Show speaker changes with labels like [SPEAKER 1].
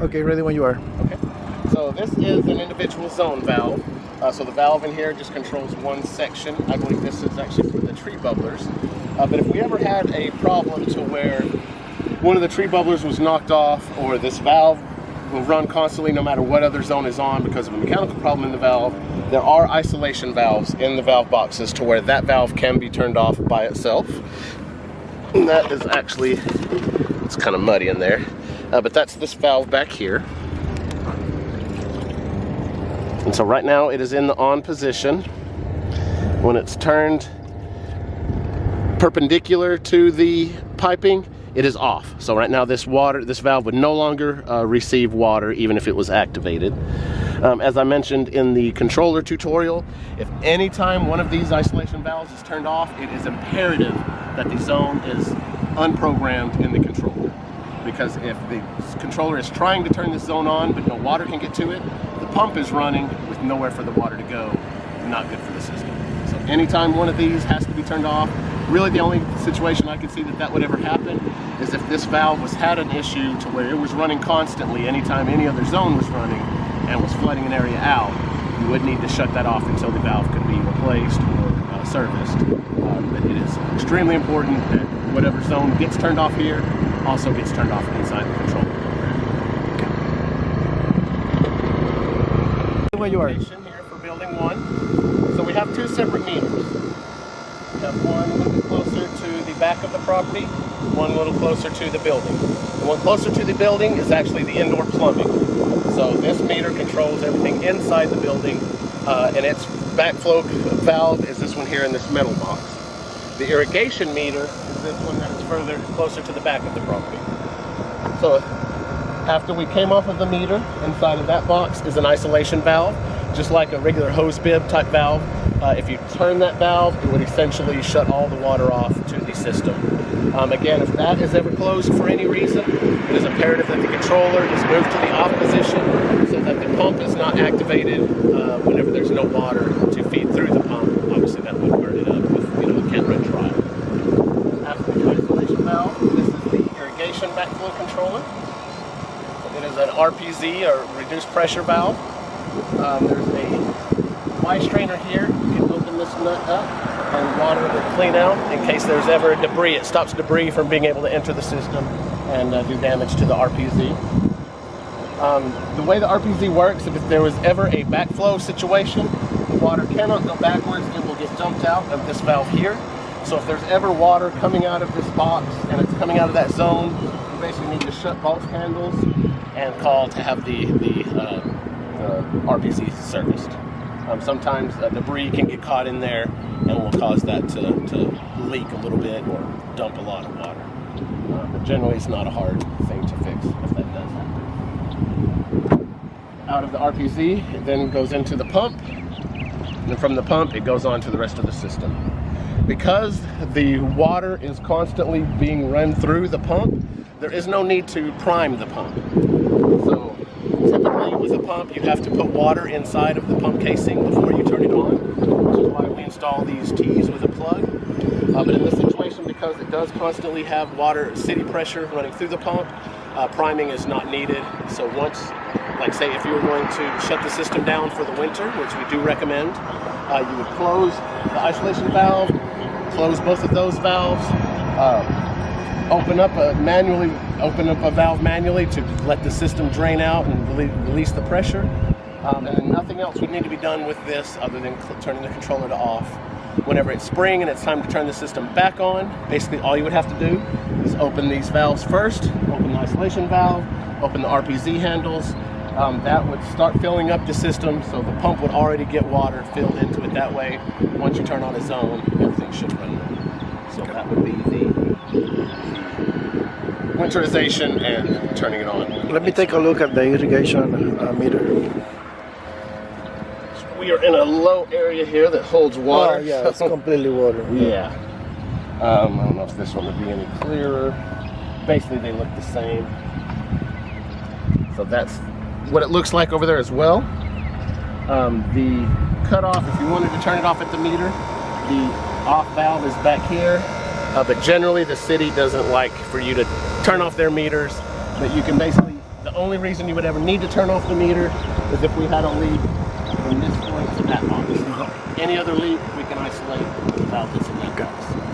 [SPEAKER 1] Okay, ready when you are.
[SPEAKER 2] Okay. So this is an individual zone valve. So the valve in here just controls one section. I believe this is actually for the tree bubblers. But if we ever had a problem to where one of the tree bubblers was knocked off, or this valve will run constantly no matter what other zone is on because of a mechanical problem in the valve, there are isolation valves in the valve boxes to where that valve can be turned off by itself. And that is actually, it's kind of muddy in there, but that's this valve back here. And so right now it is in the on position. When it's turned perpendicular to the piping, it is off. So right now this valve would no longer receive water even if it was activated. As I mentioned in the controller tutorial, if any time one of these isolation valves is turned off, it is imperative that the zone is unprogrammed in the controller. Because if the controller is trying to turn this zone on but no water can get to it, the pump is running with nowhere for the water to go. Not good for the system. So anytime one of these has to be turned off, really the only situation I could see that would ever happen is if this valve had an issue to where it was running constantly anytime any other zone was running and was flooding an area out. You would need to shut that off until the valve could be replaced or serviced. But it is extremely important that whatever zone gets turned off here also gets turned off inside the controller program.
[SPEAKER 1] Where you are.
[SPEAKER 2] Here for building 1. So we have 2 separate meters. We have one a little bit closer to the back of the property, one a little closer to the building. The one closer to the building is actually the indoor plumbing. So this meter controls everything inside the building, and its backflow valve is this one here in this metal box. The irrigation meter is this one that is further closer to the back of the property. So after we came off of the meter, inside of that box is an isolation valve, just like a regular hose bib type valve. If you turn that valve, it would essentially shut all the water off to the system. Again, if that is ever closed for any reason, it is imperative that the controller is moved to the off position so that the pump is not activated whenever there's no water to feed through the pump. Obviously that would burn it up if it can't run dry. After the isolation valve, this is the irrigation backflow controller. It is an RPZ, or reduced pressure valve. There's a Y strainer here. You can open this nut up and water will clean out in case there's ever debris. It stops debris from being able to enter the system and do damage to the RPZ. The way the RPZ works, if there was ever a backflow situation, the water cannot go backwards. It will get dumped out of this valve here. So if there's ever water coming out of this box and it's coming out of that zone, you basically need to shut both handles and call to have the RPZ serviced. Sometimes debris can get caught in there and will cause that to leak a little bit or dump a lot of water. But generally it's not a hard thing to fix if that does happen. Out of the RPZ, it then goes into the pump, and then from the pump it goes on to the rest of the system. Because the water is constantly being run through the pump, there is no need to prime the pump. So typically with a pump, you have to put water inside of the pump casing before you turn it on, which is why we install these T's with a plug. But in this situation, because it does constantly have water, city pressure running through the pump, priming is not needed. So once, like say if you were going to shut the system down for the winter, which we do recommend, you would close the isolation valve, close both of those valves, open up a valve manually to let the system drain out and release the pressure. And then nothing else would need to be done with this other than turning the controller to off. Whenever it's spring and it's time to turn the system back on, basically all you would have to do is open these valves first, open the isolation valve, open the RPZ handles. That would start filling up the system, so the pump would already get water filled into it that way. Once you turn on a zone, everything should run. So that would be the winterization and turning it on.
[SPEAKER 1] Let me take a look at the irrigation meter.
[SPEAKER 2] We are in a low area here that holds water.
[SPEAKER 1] Oh, yeah, it's completely water.
[SPEAKER 2] Yeah. I don't know if this one would be any clearer. Basically, they look the same. So that's what it looks like over there as well. The cutoff, if you wanted to turn it off at the meter, the off valve is back here. But generally, the city doesn't like for you to turn off their meters. But you can basically, the the only reason you would ever need to turn off the meter is if we had a leak from this point to that box. Any other leak we can isolate without this in that box.